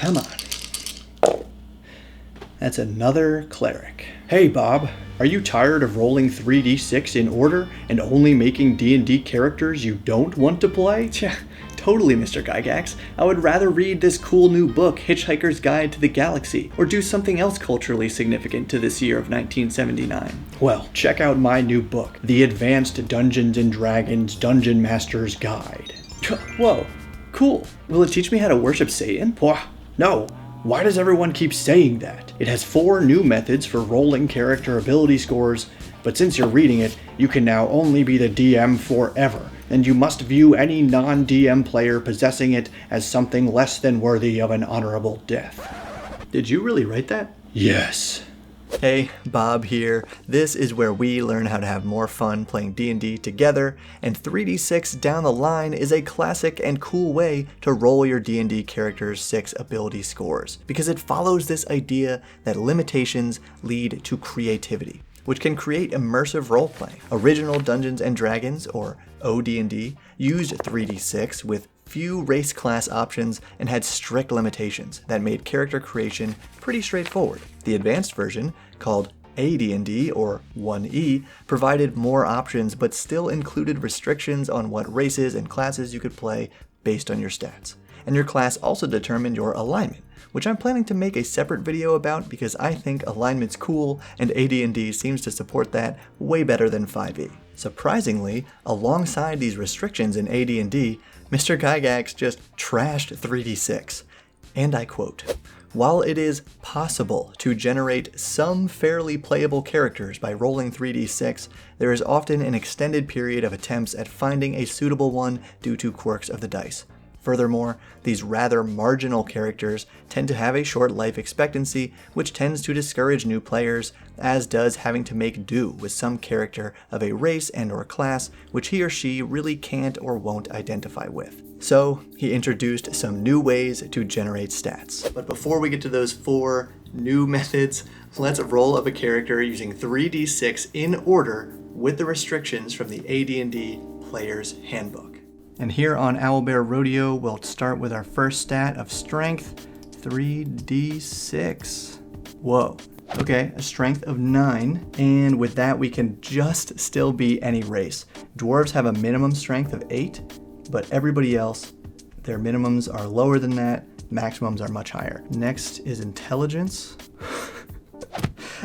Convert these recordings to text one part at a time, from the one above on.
Come on. That's another cleric. Hey Bob, are you tired of rolling 3d6 in order and only making D&D characters you don't want to play? Yeah, totally, Mr. Gygax. I would rather read this cool new book, Hitchhiker's Guide to the Galaxy, or do something else culturally significant to this year of 1979. Well, check out my new book, The Advanced Dungeons & Dragons Dungeon Master's Guide. Whoa, cool. Will it teach me how to worship Satan? No. Why does everyone keep saying that? It has 4 new methods for rolling character ability scores, but since you're reading it, you can now only be the DM forever, and you must view any non-DM player possessing it as something less than worthy of an honorable death. Did you really write that? Yes. Hey, Bob here. This is where we learn how to have more fun playing D&D together, and 3d6 down the line is a classic and cool way to roll your D&D character's 6 ability scores, because it follows this idea that limitations lead to creativity, which can create immersive roleplay. Original Dungeons & Dragons, or OD&D, used 3d6 with few race class options and had strict limitations that made character creation pretty straightforward. The advanced version, called adnd, or 1e, provided more options but still included restrictions on what races and classes you could play based on your stats. And your class also determined your alignment, which I'm planning to make a separate video about because I think alignment's cool and AD&D seems to support that way better than 5e. Surprisingly, alongside these restrictions in AD&D, Mr. Gygax just trashed 3d6. And I quote, "While it is possible to generate some fairly playable characters by rolling 3d6, there is often an extended period of attempts at finding a suitable one due to quirks of the dice. Furthermore, these rather marginal characters tend to have a short life expectancy, which tends to discourage new players, as does having to make do with some character of a race and/or class which he or she really can't or won't identify with." So, he introduced some new ways to generate stats. But before we get to those 4 new methods, let's roll up a character using 3d6 in order with the restrictions from the AD&D Player's Handbook. And here on Owlbear Rodeo, we'll start with our first stat of strength, 3d6. Whoa. Okay, a strength of 9, and with that we can just still be any race. Dwarves have a minimum strength of 8, but everybody else, their minimums are lower than that, maximums are much higher. Next is intelligence,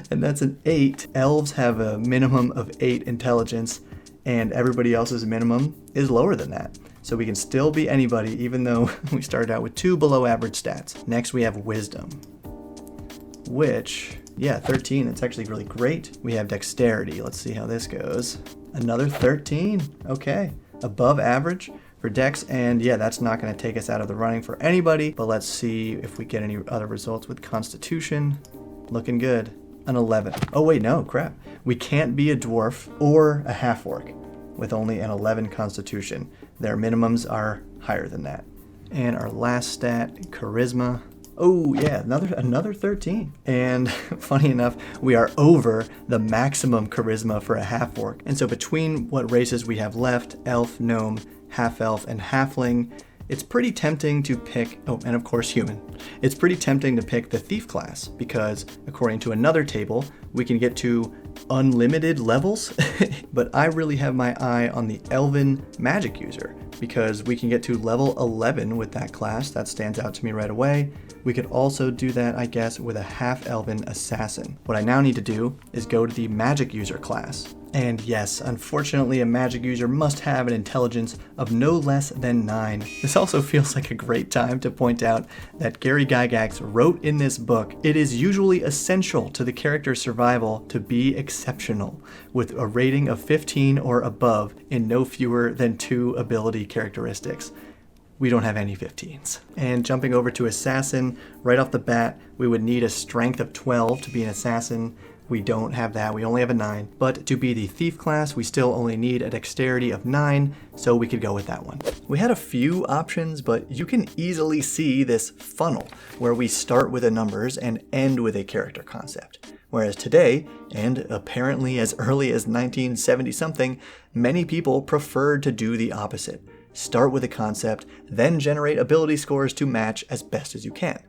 and that's an 8. Elves have a minimum of 8 intelligence, and everybody else's minimum is lower than that. So we can still be anybody, even though we started out with 2 below average stats. Next we have wisdom, which, 13, it's actually really great. We have dexterity, let's see how this goes. Another 13, okay. Above average for dex, and that's not gonna take us out of the running for anybody, but let's see if we get any other results with constitution. Looking good, an 11. Oh wait, no, crap. We can't be a dwarf or a half-orc with only an 11 constitution. Their minimums are higher than that. And our last stat, charisma. Oh yeah, another 13. And funny enough, we are over the maximum charisma for a half-orc. And so between what races we have left, elf, gnome, half-elf, and halfling, it's pretty tempting to pick, and of course human. It's pretty tempting to pick the thief class because according to another table, we can get to unlimited levels, but I really have my eye on the elven magic user because we can get to level 11 with that class. That stands out to me right away. We could also do that, I guess, with a half-elven assassin. What I now need to do is go to the magic user class. And yes, unfortunately, a magic user must have an intelligence of no less than 9. This also feels like a great time to point out that Gary Gygax wrote in this book, "It is usually essential to the character's survival to be exceptional, with a rating of 15 or above in no fewer than 2 ability characteristics." We don't have any 15s. And jumping over to assassin, right off the bat, we would need a strength of 12 to be an assassin. We don't have that, we only have a 9. But to be the thief class, we still only need a dexterity of 9, so we could go with that one. We had a few options, but you can easily see this funnel where we start with the numbers and end with a character concept. Whereas today, and apparently as early as 1970 something, many people preferred to do the opposite. Start with a concept, then generate ability scores to match as best as you can.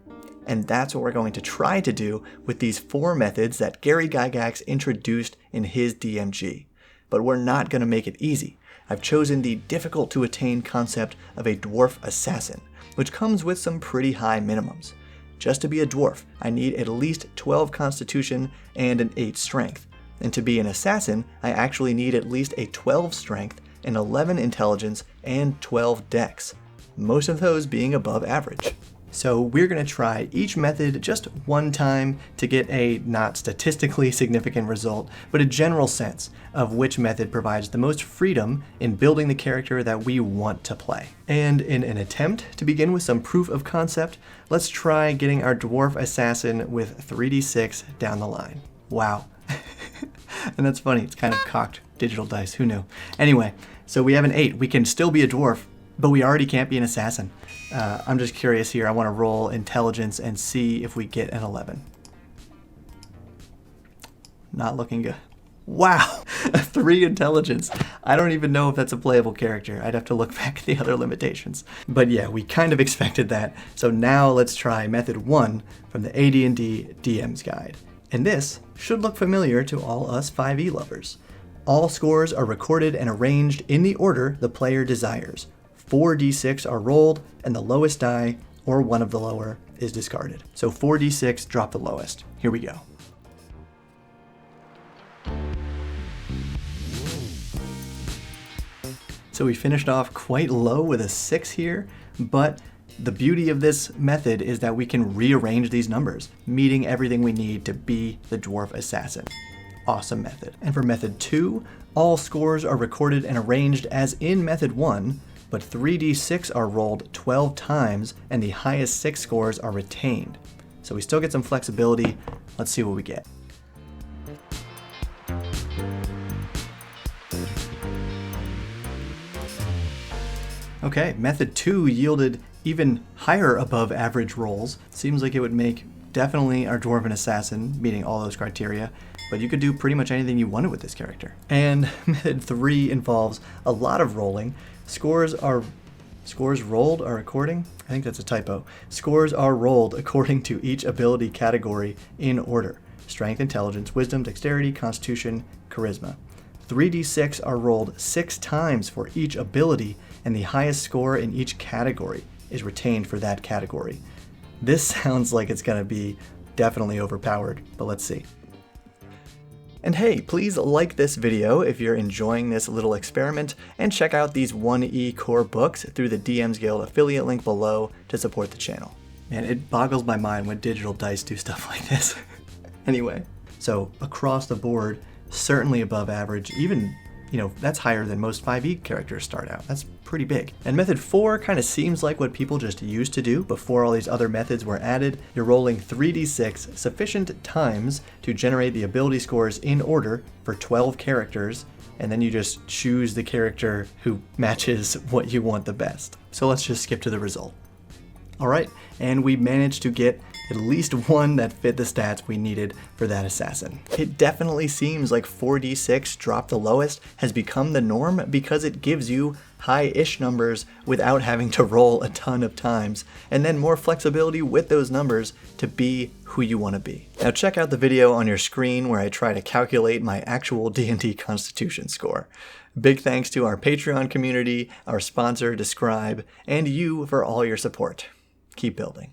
And that's what we're going to try to do with these 4 methods that Gary Gygax introduced in his DMG. But we're not going to make it easy. I've chosen the difficult to attain concept of a dwarf assassin, which comes with some pretty high minimums. Just to be a dwarf, I need at least 12 constitution and an 8 strength. And to be an assassin, I actually need at least a 12 strength, an 11 intelligence, and 12 dex, most of those being above average. So we're going to try each method just one time to get a not statistically significant result, but a general sense of which method provides the most freedom in building the character that we want to play. And in an attempt to begin with some proof of concept, let's try getting our dwarf assassin with 3d6 down the line. Wow. And that's funny, it's kind of cocked digital dice, who knew? Anyway, so we have an 8. We can still be a dwarf, but we already can't be an assassin. I'm just curious here. I want to roll intelligence and see if we get an 11. Not looking good. Wow, a 3 intelligence. I don't even know if that's a playable character. I'd have to look back at the other limitations. But yeah, we kind of expected that. So now let's try method 1 from the AD&D DM's guide. And this should look familiar to all us 5e lovers. All scores are recorded and arranged in the order the player desires. 4d6 are rolled, and the lowest die, or one of the lower, is discarded. So 4d6, drop the lowest. Here we go. So we finished off quite low with a 6 here, but the beauty of this method is that we can rearrange these numbers, meeting everything we need to be the dwarf assassin. Awesome method. And for method 2, all scores are recorded and arranged as in method 1, but 3d6 are rolled 12 times and the highest 6 scores are retained. So we still get some flexibility. Let's see what we get. Okay, method 2 yielded even higher above average rolls. Seems like it would make definitely our dwarven assassin, meeting all those criteria, but you could do pretty much anything you wanted with this character. And method 3 involves a lot of rolling. Scores rolled are according? I think that's a typo. Scores are rolled according to each ability category in order. Strength, intelligence, wisdom, dexterity, constitution, charisma. 3d6 are rolled 6 times for each ability, and the highest score in each category is retained for that category. This sounds like it's going to be definitely overpowered, but let's see. And hey, please like this video if you're enjoying this little experiment, and check out these 1E core books through the DM's Guild affiliate link below to support the channel. Man, it boggles my mind when digital dice do stuff like this. Anyway, so across the board, certainly above average, even, that's higher than most 5e characters start out. That's pretty big. And method 4 kind of seems like what people just used to do before all these other methods were added. You're rolling 3d6 sufficient times to generate the ability scores in order for 12 characters, and then you just choose the character who matches what you want the best. So let's just skip to the result. All right, and we managed to get at least one that fit the stats we needed for that assassin. It definitely seems like 4d6 drop the lowest has become the norm because it gives you high-ish numbers without having to roll a ton of times, and then more flexibility with those numbers to be who you want to be. Now check out the video on your screen where I try to calculate my actual D&D Constitution score. Big thanks to our Patreon community, our sponsor Describe, and you for all your support. Keep building.